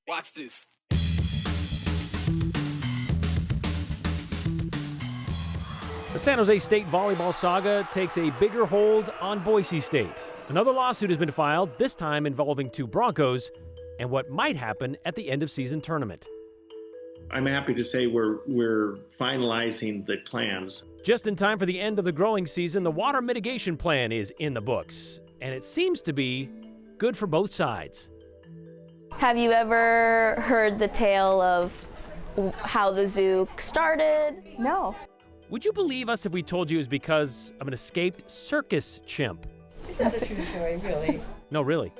Watch this. The San Jose State volleyball saga takes a bigger hold on Boise State. Another lawsuit has been filed, this time involving two Broncos and what might happen at the end of season tournament. I'm happy to say we're finalizing the plans. Just in time for the end of the growing season, the water mitigation plan is in the books, and it seems to be good for both sides. Have you ever heard the tale of how the zoo started? No. Would you believe us if we told you it was because of an escaped circus chimp? It's not a true story, really. No, really.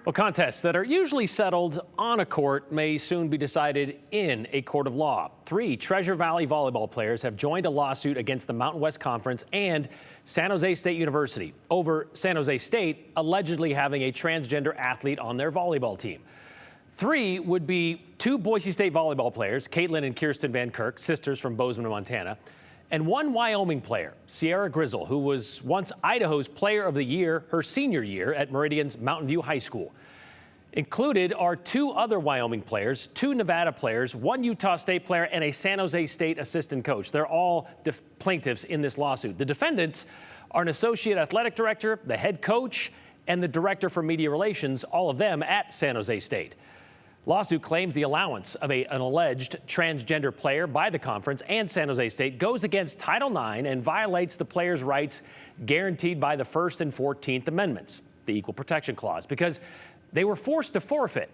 Well, contests that are usually settled on a court may soon be decided in a court of law. 3 Treasure Valley volleyball players have joined a lawsuit against the Mountain West Conference and San Jose State University over San Jose State allegedly having a transgender athlete on their volleyball team. 3 would be 2 Boise State volleyball players, Caitlin and Kirsten Van Kirk, sisters from Bozeman, Montana, and 1 Wyoming player, Sierra Grizzle, who was once Idaho's Player of the Year her senior year at Meridian's Mountain View High School. Included are 2 other Wyoming players, 2 Nevada players, 1 Utah State player, and a San Jose State assistant coach. They're all plaintiffs in this lawsuit. The defendants are an associate athletic director, the head coach, and the director for media relations, all of them at San Jose State. Lawsuit claims the allowance of an alleged transgender player by the conference and San Jose State goes against Title IX and violates the players' rights guaranteed by the First and 14th Amendments, the Equal Protection Clause, because they were forced to forfeit.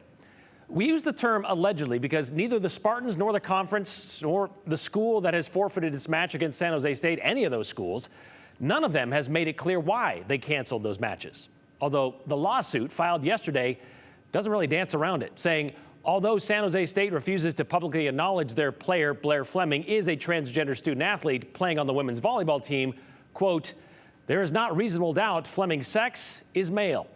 We use the term allegedly because neither the Spartans nor the conference nor the school that has forfeited its match against San Jose State, any of those schools, none of them has made it clear why they canceled those matches. Although the lawsuit filed yesterday doesn't really dance around it, saying although San Jose State refuses to publicly acknowledge their player, Blair Fleming, is a transgender student athlete playing on the women's volleyball team, quote, there is not reasonable doubt Fleming's sex is male.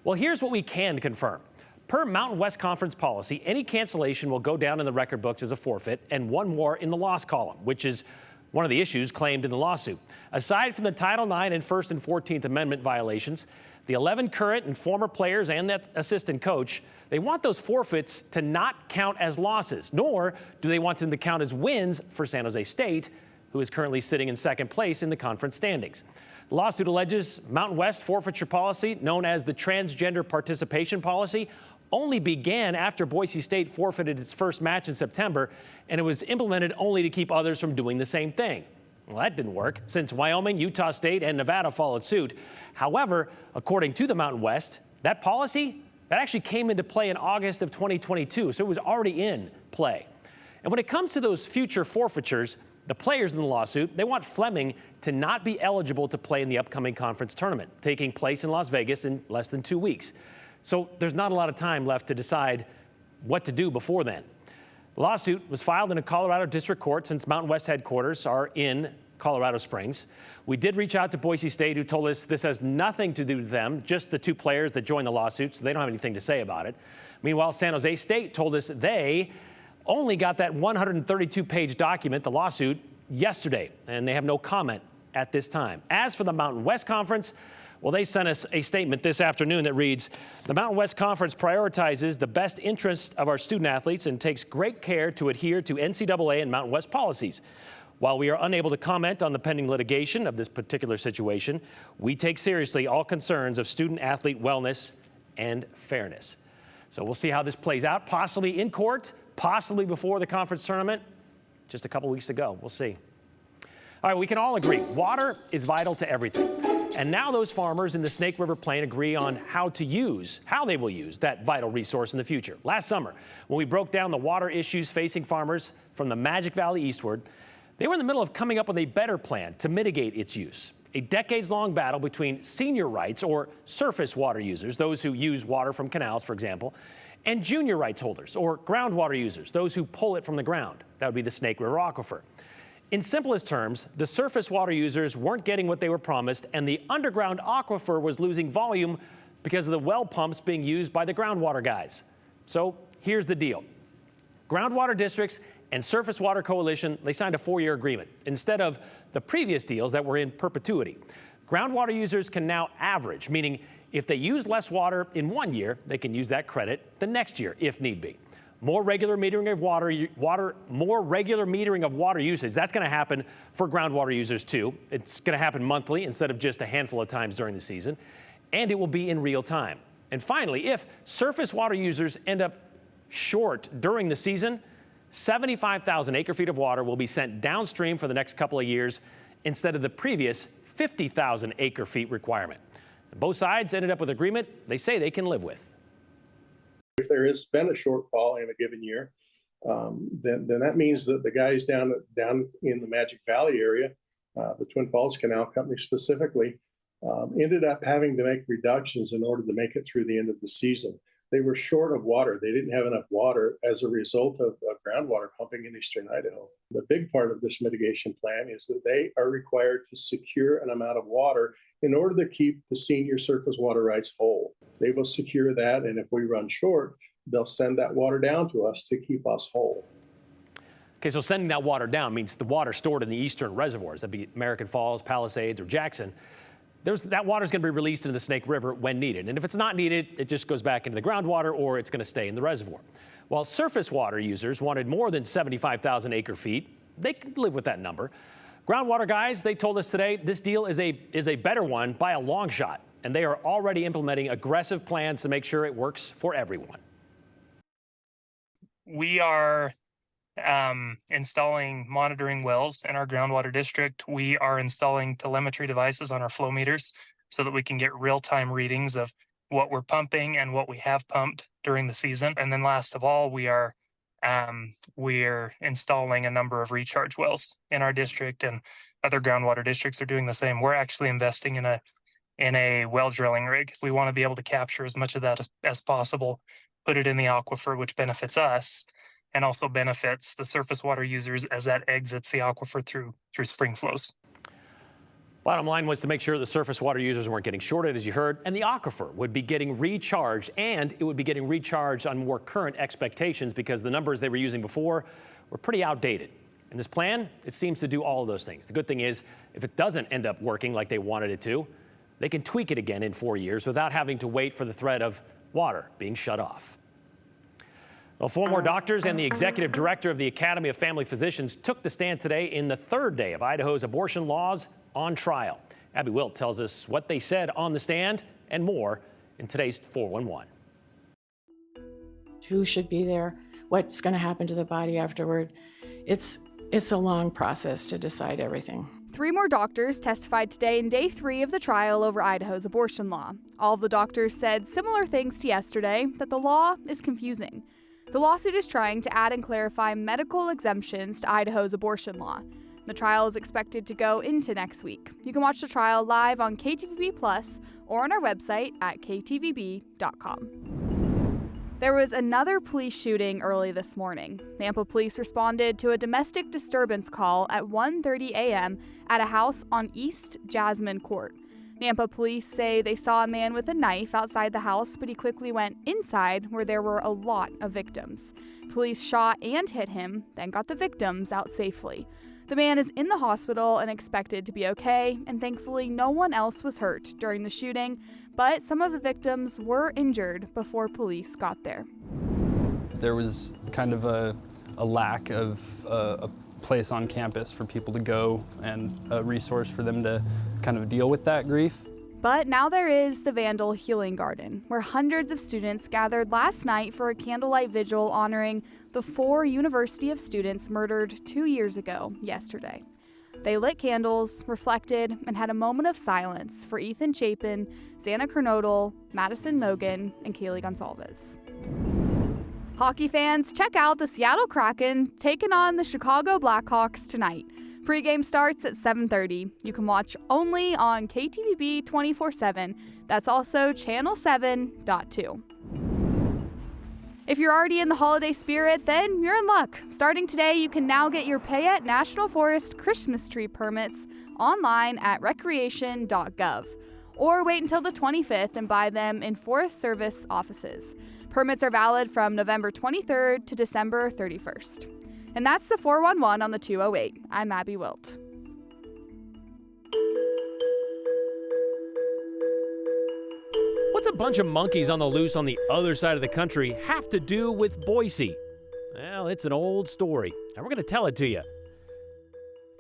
Well, here's what we can confirm. Per Mountain West Conference policy, any cancellation will go down in the record books as a forfeit and 1 more in the loss column, which is one of the issues claimed in the lawsuit. Aside from the Title IX and First and 14th Amendment violations, the 11 current and former players and that assistant coach, they want those forfeits to not count as losses, nor do they want them to count as wins for San Jose State, who is currently sitting in second place in the conference standings. The lawsuit alleges Mountain West forfeiture policy, known as the Transgender Participation Policy, only began after Boise State forfeited its first match in September, and it was implemented only to keep others from doing the same thing. Well, that didn't work, since Wyoming, Utah State, and Nevada followed suit. However, according to the Mountain West, that policy, that actually came into play in August of 2022, so it was already in play. And when it comes to those future forfeitures, the players in the lawsuit, they want Fleming to not be eligible to play in the upcoming conference tournament, taking place in Las Vegas in less than 2 weeks. So there's not a lot of time left to decide what to do before then. The lawsuit was filed in a Colorado district court since Mountain West headquarters are in Colorado Springs. We did reach out to Boise State, who told us this has nothing to do with them, just the 2 players that joined the lawsuit, so they don't have anything to say about it. Meanwhile, San Jose State told us they only got that 132-page document, the lawsuit, yesterday, and they have no comment at this time. As for the Mountain West Conference, well, they sent us a statement this afternoon that reads, the Mountain West Conference prioritizes the best interests of our student athletes and takes great care to adhere to NCAA and Mountain West policies. While we are unable to comment on the pending litigation of this particular situation, we take seriously all concerns of student-athlete wellness and fairness. So we'll see how this plays out, possibly in court, possibly before the conference tournament. Just a couple weeks to go. We'll see. All right, we can all agree, water is vital to everything. And now those farmers in the Snake River Plain agree on how they will use that vital resource in the future. Last summer, when we broke down the water issues facing farmers from the Magic Valley eastward, they were in the middle of coming up with a better plan to mitigate its use. A decades-long battle between senior rights, or surface water users, those who use water from canals, for example, and junior rights holders, or groundwater users, those who pull it from the ground. That would be the Snake River Aquifer. In simplest terms, the surface water users weren't getting what they were promised, and the underground aquifer was losing volume because of the well pumps being used by the groundwater guys. So here's the deal. Groundwater districts and Surface Water Coalition, they signed a 4-year agreement instead of the previous deals that were in perpetuity. Groundwater users can now average, meaning if they use less water in 1 year, they can use that credit the next year if need be. More regular metering of water usage. That's going to happen for groundwater users too. It's going to happen monthly instead of just a handful of times during the season, and it will be in real time. And finally, if surface water users end up short during the season, 75,000 acre-feet of water will be sent downstream for the next couple of years instead of the previous 50,000 acre-feet requirement. Both sides ended up with agreement they say they can live with. If there has been a shortfall in a given year, then that means that the guys down in the Magic Valley area, the Twin Falls Canal Company specifically, ended up having to make reductions in order to make it through the end of the season. They were short of water. They didn't have enough water as a result of groundwater pumping in eastern Idaho. The big part of this mitigation plan is that they are required to secure an amount of water in order to keep the senior surface water rights whole. They will secure that, and if we run short, they'll send that water down to us to keep us whole. Okay, so sending that water down means the water stored in the eastern reservoirs, that'd be American Falls, Palisades, or Jackson. That water is going to be released into the Snake River when needed. And if it's not needed, it just goes back into the groundwater or it's going to stay in the reservoir. While surface water users wanted more than 75,000 acre-feet, they could live with that number. Groundwater guys, they told us today this deal is a better one by a long shot. And they are already implementing aggressive plans to make sure it works for everyone. We are installing monitoring wells in our groundwater district. We are installing telemetry devices on our flow meters so that we can get real-time readings of what we're pumping and what we have pumped during the season. And then last of all, we're installing a number of recharge wells in our district, and other groundwater districts are doing the same. We're actually investing in a well drilling rig. We want to be able to capture as much of that as possible, put it in the aquifer, which benefits us and also benefits the surface water users as that exits the aquifer through spring flows. Bottom line was to make sure the surface water users weren't getting shorted, as you heard, and the aquifer would be getting recharged, and it would be getting recharged on more current expectations because the numbers they were using before were pretty outdated. And this plan, it seems to do all of those things. The good thing is, if it doesn't end up working like they wanted it to, they can tweak it again in 4 years without having to wait for the threat of water being shut off. Well, 4 more doctors and the executive director of the Academy of Family Physicians took the stand today in the 3rd day of Idaho's abortion laws on trial. Abby Wilt tells us what they said on the stand and more in today's 411. Who should be there? What's going to happen to the body afterward? It's a long process to decide everything. 3 more doctors testified today in day 3 of the trial over Idaho's abortion law. All of the doctors said similar things to yesterday, that the law is confusing. The lawsuit is trying to add and clarify medical exemptions to Idaho's abortion law. The trial is expected to go into next week. You can watch the trial live on KTVB Plus or on our website at ktvb.com. There was another police shooting early this morning. Nampa police responded to a domestic disturbance call at 1:30 a.m. at a house on East Jasmine Court. Nampa police say they saw a man with a knife outside the house, but he quickly went inside where there were a lot of victims. Police shot and hit him, then got the victims out safely. The man is in the hospital and expected to be okay, and thankfully no one else was hurt during the shooting, but some of the victims were injured before police got there. There was kind of a lack of a place on campus for people to go and a resource for them to kind of deal with that grief. But now there is the Vandal Healing Garden, where hundreds of students gathered last night for a candlelight vigil honoring the 4 University of students murdered 2 years ago yesterday. They lit candles, reflected, and had a moment of silence for Ethan Chapin, Xana Kernodle, Madison Mogan, and Kaylee Gonsalves. Hockey fans, check out the Seattle Kraken taking on the Chicago Blackhawks tonight. Pre-game starts at 7:30. You can watch only on KTVB 24/7. That's also Channel 7.2. If you're already in the holiday spirit, then you're in luck. Starting today, you can now get your Payette National Forest Christmas tree permits online at recreation.gov. Or wait until the 25th and buy them in Forest Service offices. Permits are valid from November 23rd to December 31st. And that's the 411 on the 208. I'm Abby Wilt. What's a bunch of monkeys on the loose on the other side of the country have to do with Boise? Well, it's an old story, and we're going to tell it to you.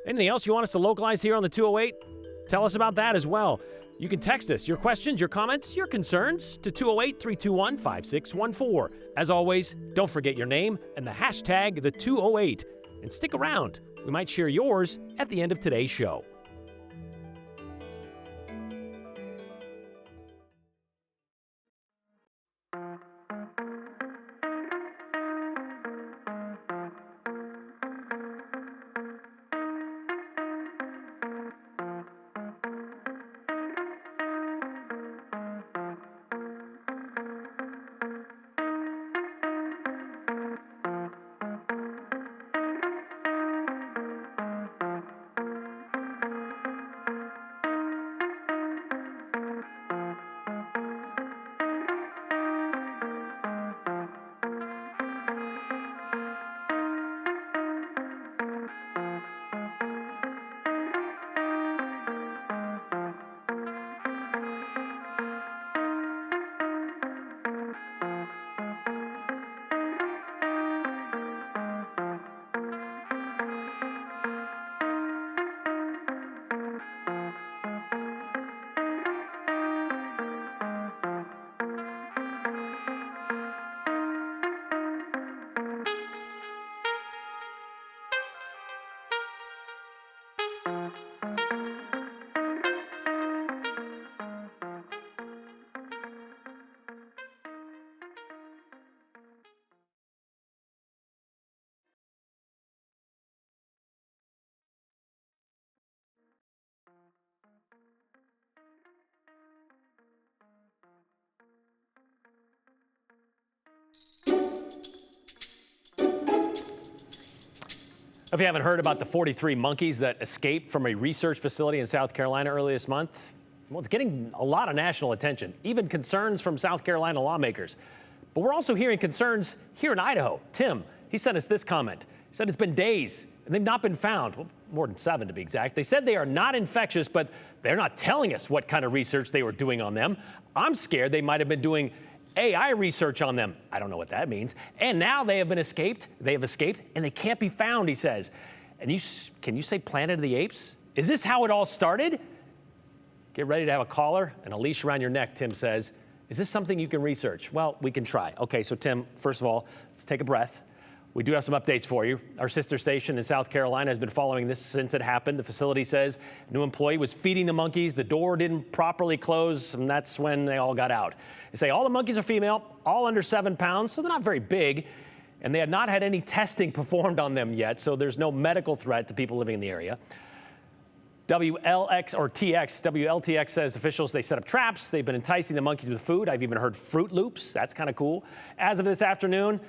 Anything else you want us to localize here on the 208? Tell us about that as well. You can text us your questions, your comments, your concerns to 208-321-5614. As always, don't forget your name and the hashtag the 208. And stick around. We might share yours at the end of today's show. If you haven't heard about the 43 monkeys that escaped from a research facility in South Carolina earlier this month, well, it's getting a lot of national attention, even concerns from South Carolina lawmakers. But we're also hearing concerns here in Idaho. Tim, he sent us this comment. He said it's been days and they've not been found, well, more than 7 to be exact. They said they are not infectious, but they're not telling us what kind of research they were doing on them. I'm scared they might have been doing AI research on them. I don't know what that means. And now they have escaped, and they can't be found, he says. And can you say Planet of the Apes? Is this how it all started? Get ready to have a collar and a leash around your neck, Tim says. Is this something you can research? Well, we can try. Okay, so Tim, first of all, let's take a breath. We do have some updates for you. Our sister station in South Carolina has been following this since it happened. The facility says a new employee was feeding the monkeys. The door didn't properly close, and that's when they all got out. They say all the monkeys are female, all under 7 pounds, so they're not very big, and they had not had any testing performed on them yet, so there's no medical threat to people living in the area. WLTX says officials, they set up traps. They've been enticing the monkeys with food. I've even heard Fruit Loops. That's kind of cool. As of this afternoon,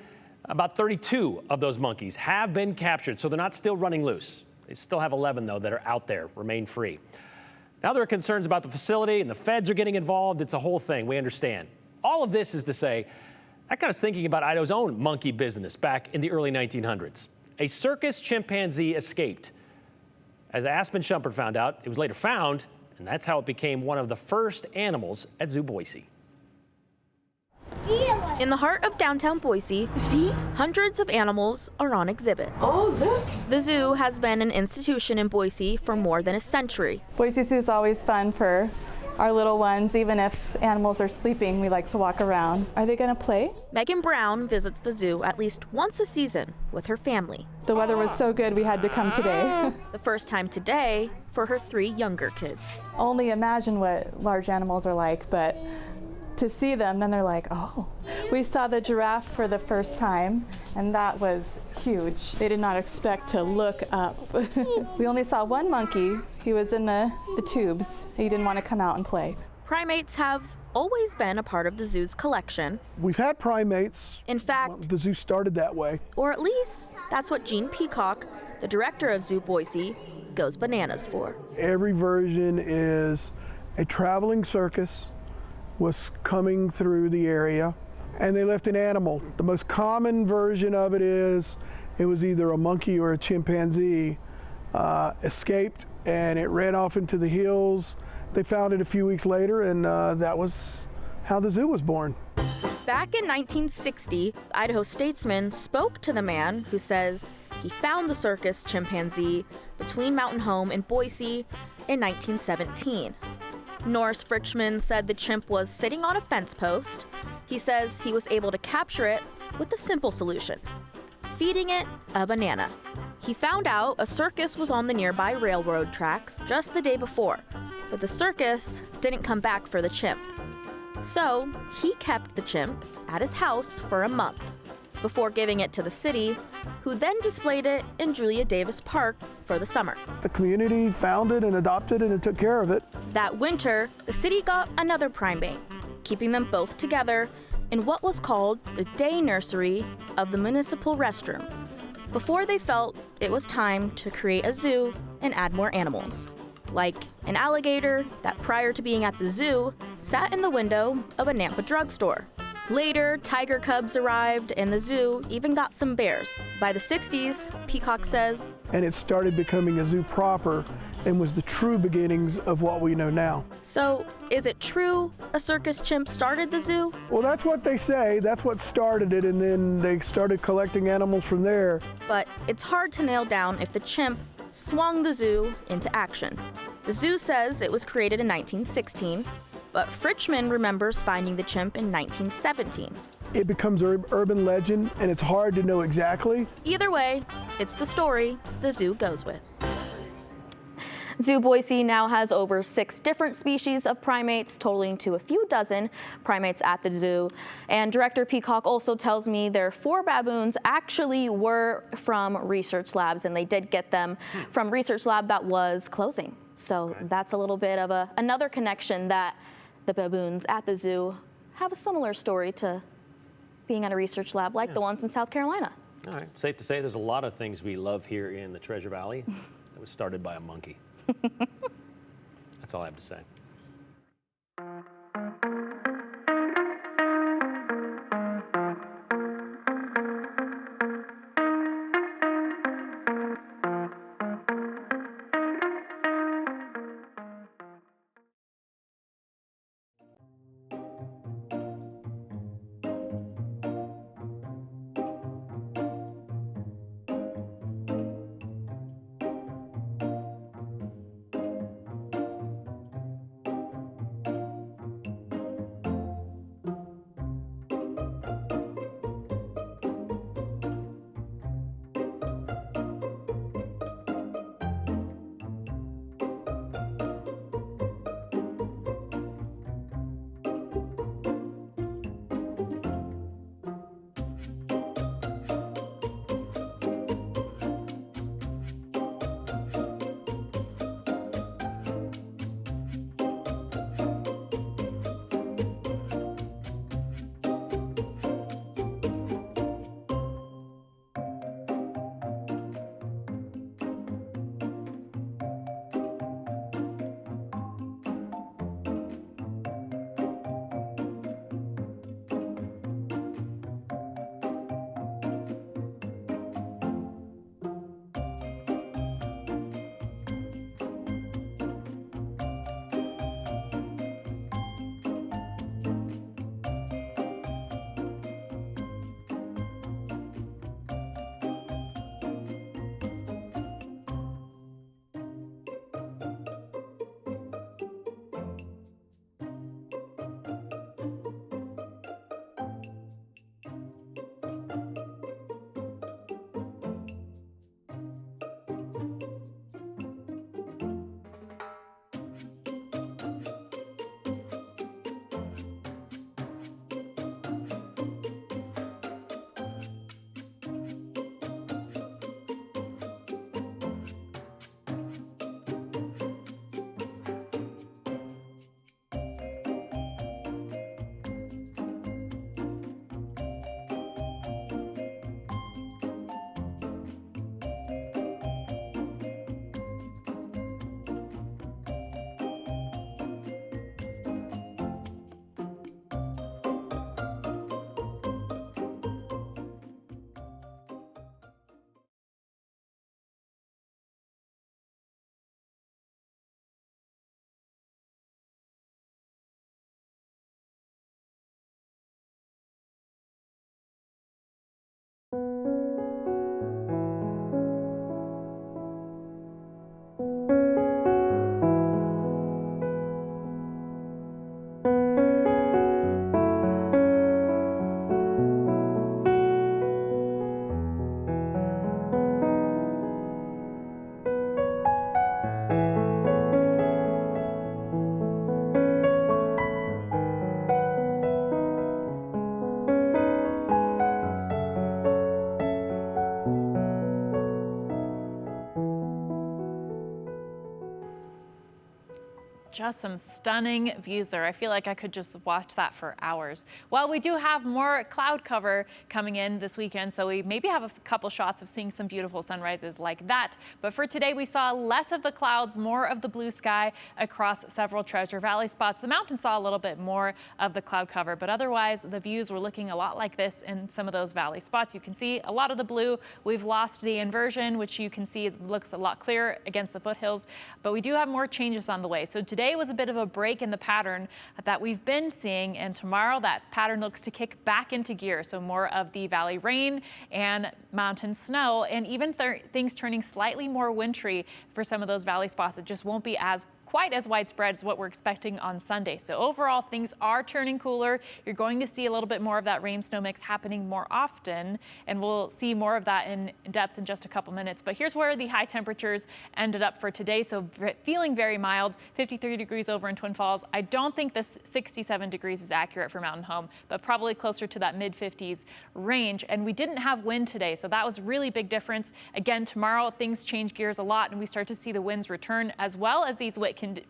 about 32 of those monkeys have been captured, so they're not still running loose. They still have 11, though, that are out there, remain free. Now there are concerns about the facility, and the feds are getting involved. It's a whole thing. We understand. All of this is to say, that got us thinking about Idaho's own monkey business back in the early 1900s. A circus chimpanzee escaped. As Aspen Shumpert found out, it was later found, and that's how it became one of the first animals at Zoo Boise. In the heart of downtown Boise, hundreds of animals are on exhibit. Oh, look. The zoo has been an institution in Boise for more than a century. Boise Zoo is always fun for our little ones. Even if animals are sleeping, we like to walk around. Are they going to play? Megan Brown visits the zoo at least once a season with her family. The weather was so good we had to come today. The first time today for her 3 younger kids. Only imagine what large animals are like, but to see them, then they're like, oh. We saw the giraffe for the first time, and that was huge. They did not expect to look up. We only saw one monkey. He was in the tubes. He didn't want to come out and play. Primates have always been a part of the zoo's collection. We've had primates. In fact, the zoo started that way. Or at least that's what Gene Peacock, the director of Zoo Boise, goes bananas for. Every version is a traveling circus was coming through the area, and they left an animal. The most common version of it is it was either a monkey or a chimpanzee escaped, and it ran off into the hills. They found it a few weeks later, and that was how the zoo was born. Back in 1960, Idaho statesman spoke to the man who says he found the circus chimpanzee between Mountain Home and Boise in 1917. Norris Fritchman said the chimp was sitting on a fence post. He says he was able to capture it with a simple solution: feeding it a banana. He found out a circus was on the nearby railroad tracks just the day before, but the circus didn't come back for the chimp. So he kept the chimp at his house for a month before giving it to the city, who then displayed it in Julia Davis Park for the summer. The community found it and adopted it and took care of it. That winter, the city got another primate, keeping them both together in what was called the day nursery of the municipal restroom, before they felt it was time to create a zoo and add more animals, like an alligator that, prior to being at the zoo, sat in the window of a Nampa drugstore. Later, tiger cubs arrived, and the zoo even got some bears. By the 60s, Peacock says, and it started becoming a zoo proper and was the true beginnings of what we know now. So, is it true a circus chimp started the zoo? Well, that's what they say. That's what started it, and then they started collecting animals from there. But it's hard to nail down if the chimp swung the zoo into action. The zoo says it was created in 1916, but Fritchman remembers finding the chimp in 1917. It becomes urban legend, and it's hard to know exactly. Either way, it's the story the zoo goes with. Zoo Boise now has over 6 different species of primates, totaling to a few dozen primates at the zoo. And Director Peacock also tells me their 4 baboons actually were from research labs, and they did get them from research lab that was closing. So that's a little bit of another connection, that the baboons at the zoo have a similar story to being at a research lab like the ones in South Carolina. All right, safe to say there's a lot of things we love here in the Treasure Valley that was started by a monkey. That's all I have to say. Just some stunning views there. I feel like I could just watch that for hours. Well, we do have more cloud cover coming in this weekend, so we maybe have a couple shots of seeing some beautiful sunrises like that. But for today, we saw less of the clouds, more of the blue sky across several Treasure Valley spots. The mountain saw a little bit more of the cloud cover, but otherwise the views were looking a lot like this in some of those valley spots. You can see a lot of the blue. We've lost the inversion, which you can see looks a lot clearer against the foothills, but we do have more changes on the way. So today was a bit of a break in the pattern that we've been seeing, and tomorrow that pattern looks to kick back into gear. So more of the valley rain and mountain snow, and even things turning slightly more wintry for some of those valley spots. It just won't be quite as widespread as what we're expecting on Sunday. So overall, things are turning cooler. You're going to see a little bit more of that rain snow mix happening more often, and we'll see more of that in depth in just a couple minutes. But here's where the high temperatures ended up for today. So feeling very mild, 53 degrees over in Twin Falls. I don't think this 67 degrees is accurate for Mountain Home, but probably closer to that mid 50s range. And we didn't have wind today, so that was a really big difference. Again, tomorrow things change gears a lot and we start to see the winds return, as well as these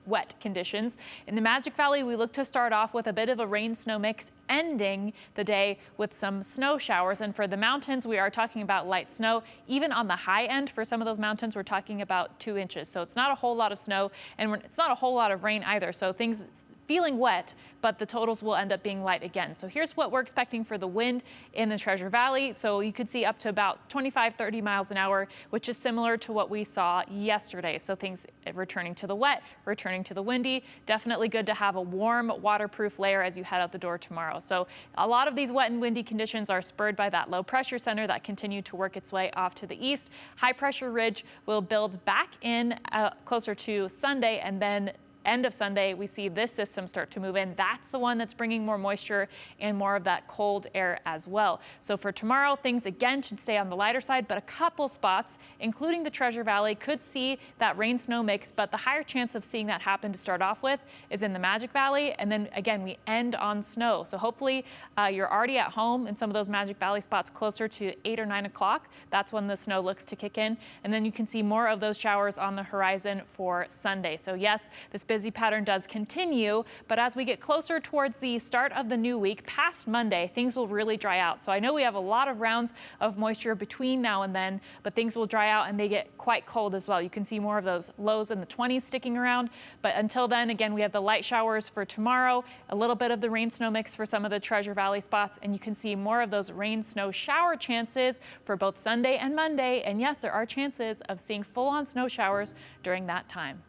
wet conditions. In the Magic Valley, we look to start off with a bit of a rain snow mix, ending the day with some snow showers. And for the mountains, we are talking about light snow. Even on the high end, for some of those mountains, we're talking about 2 inches. So it's not a whole lot of snow, and it's not a whole lot of rain either. So things feeling wet, but the totals will end up being light again. So here's what we're expecting for the wind in the Treasure Valley. So you could see up to about 25-30 miles an hour, which is similar to what we saw yesterday. So things returning to the wet, returning to the windy. Definitely good to have a warm, waterproof layer as you head out the door tomorrow. So a lot of these wet and windy conditions are spurred by that low pressure center that continued to work its way off to the east. High pressure ridge will build back in closer to Sunday, and then end of Sunday, we see this system start to move in. That's the one that's bringing more moisture and more of that cold air as well. So for tomorrow, things again should stay on the lighter side, but a couple spots, including the Treasure Valley, could see that rain snow mix, but the higher chance of seeing that happen to start off with is in the Magic Valley. And then again, we end on snow. So hopefully you're already at home in some of those Magic Valley spots closer to 8 or 9 o'clock. That's when the snow looks to kick in. And then you can see more of those showers on the horizon for Sunday. So yes, this busy pattern does continue, but as we get closer towards the start of the new week, past Monday, things will really dry out. So I know we have a lot of rounds of moisture between now and then, but things will dry out and they get quite cold as well. You can see more of those lows in the 20s sticking around, but until then, again, we have the light showers for tomorrow, a little bit of the rain snow mix for some of the Treasure Valley spots, and you can see more of those rain snow shower chances for both Sunday and Monday. And yes, there are chances of seeing full-on snow showers during that time.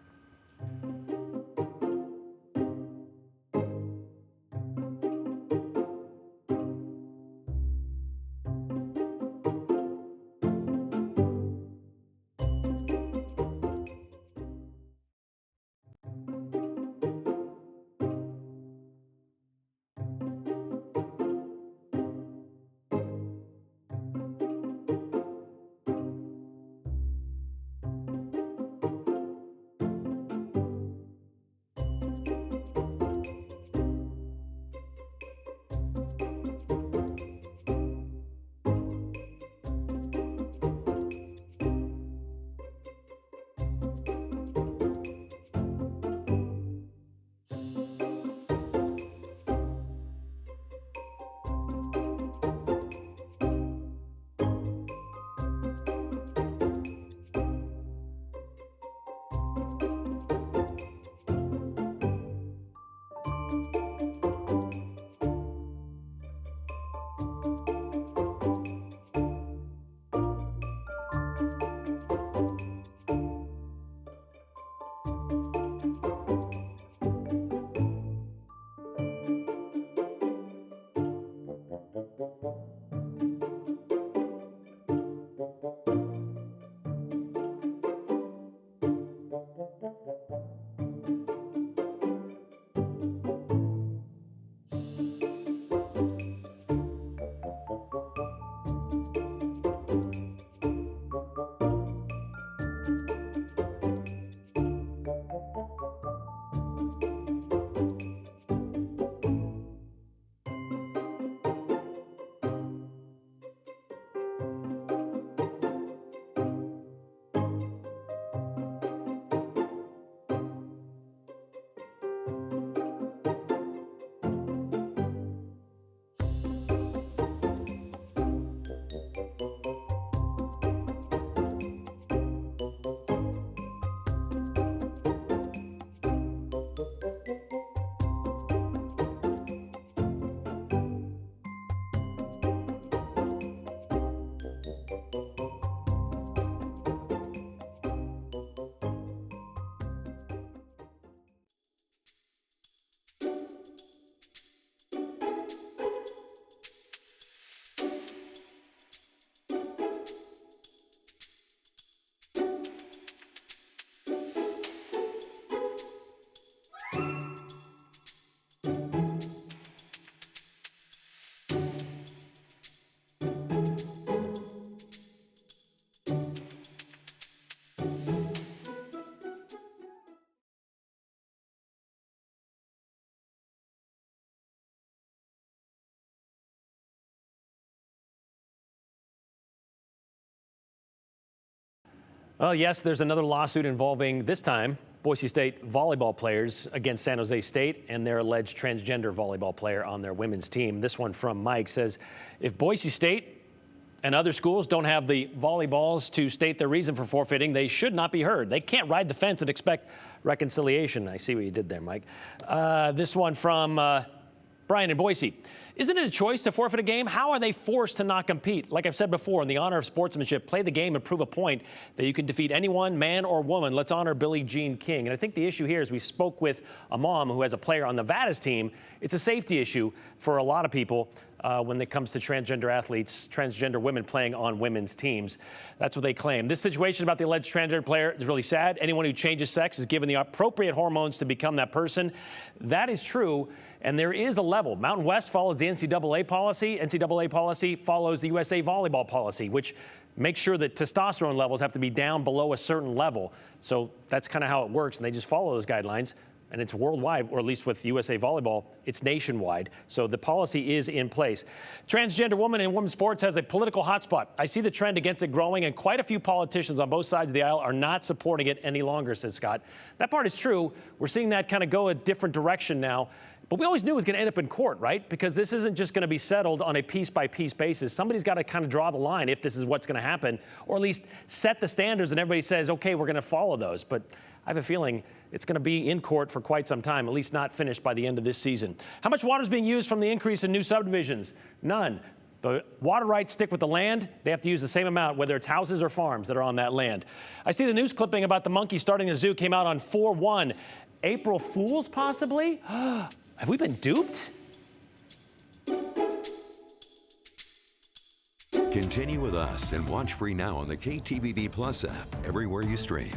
Well, yes, there's another lawsuit involving, this time, Boise State volleyball players against San Jose State and their alleged transgender volleyball player on their women's team. This one from Mike says, if Boise State and other schools don't have the volleyballs to state their reason for forfeiting, they should not be heard. They can't ride the fence and expect reconciliation. I see what you did there, Mike. This one from Brian in Boise. Isn't it a choice to forfeit a game? How are they forced to not compete? Like I've said before, in the honor of sportsmanship, play the game and prove a point that you can defeat anyone, man or woman. Let's honor Billie Jean King. And I think the issue here is we spoke with a mom who has a player on Nevada's team. It's a safety issue for a lot of people when it comes to transgender athletes, transgender women playing on women's teams. That's what they claim. This situation about the alleged transgender player is really sad. Anyone who changes sex is given the appropriate hormones to become that person. That is true. And there is a level. Mountain West follows the NCAA policy. NCAA policy follows the USA volleyball policy, which makes sure that testosterone levels have to be down below a certain level. So that's kind of how it works. And they just follow those guidelines. And it's worldwide, or at least with USA Volleyball, it's nationwide. So the policy is in place. Transgender woman in women's sports has a political hotspot. I see the trend against it growing, and quite a few politicians on both sides of the aisle are not supporting it any longer, says Scott. That part is true. We're seeing that kind of go a different direction now. But we always knew it was going to end up in court, right? Because this isn't just going to be settled on a piece-by-piece basis. Somebody's got to kind of draw the line if this is what's going to happen, or at least set the standards and everybody says, okay, we're going to follow those. But I have a feeling it's going to be in court for quite some time, at least not finished by the end of this season. How much water is being used from the increase in new subdivisions? None. The water rights stick with the land. They have to use the same amount, whether it's houses or farms that are on that land. I see the news clipping about the monkey starting the zoo came out on 4/1. April Fools, possibly? Have we been duped? Continue with us and watch free now on the KTVB Plus app everywhere you stream.